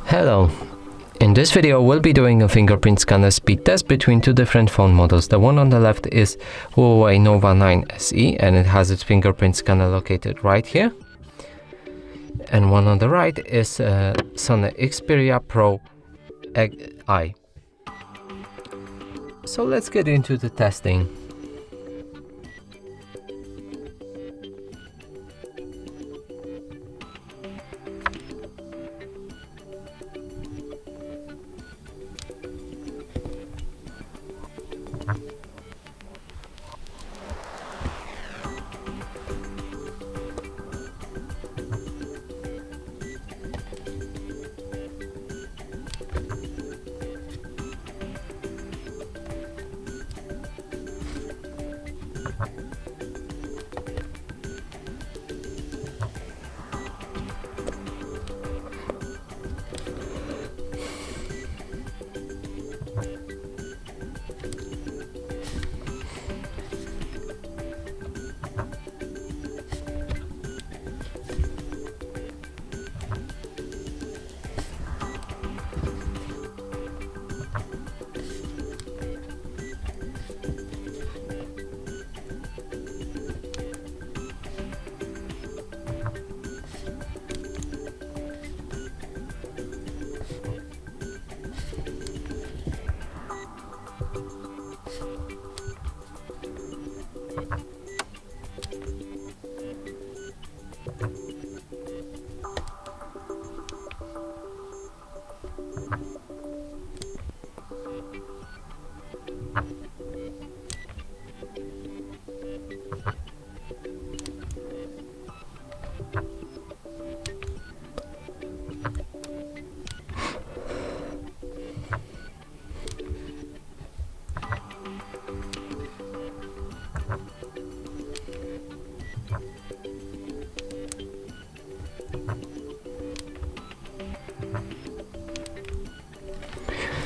Hello. In this video we'll be doing a fingerprint scanner speed test between two different phone models. The one on the left is HUAWEI NOVA 9 SE and it has its fingerprint scanner located right here. And one on the right is SONY Xperia Pro-I. So let's get into the testing.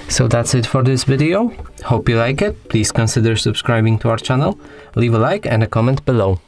So that's it for this video. Hope you like it. Please consider subscribing to our channel. Leave a like and a comment below.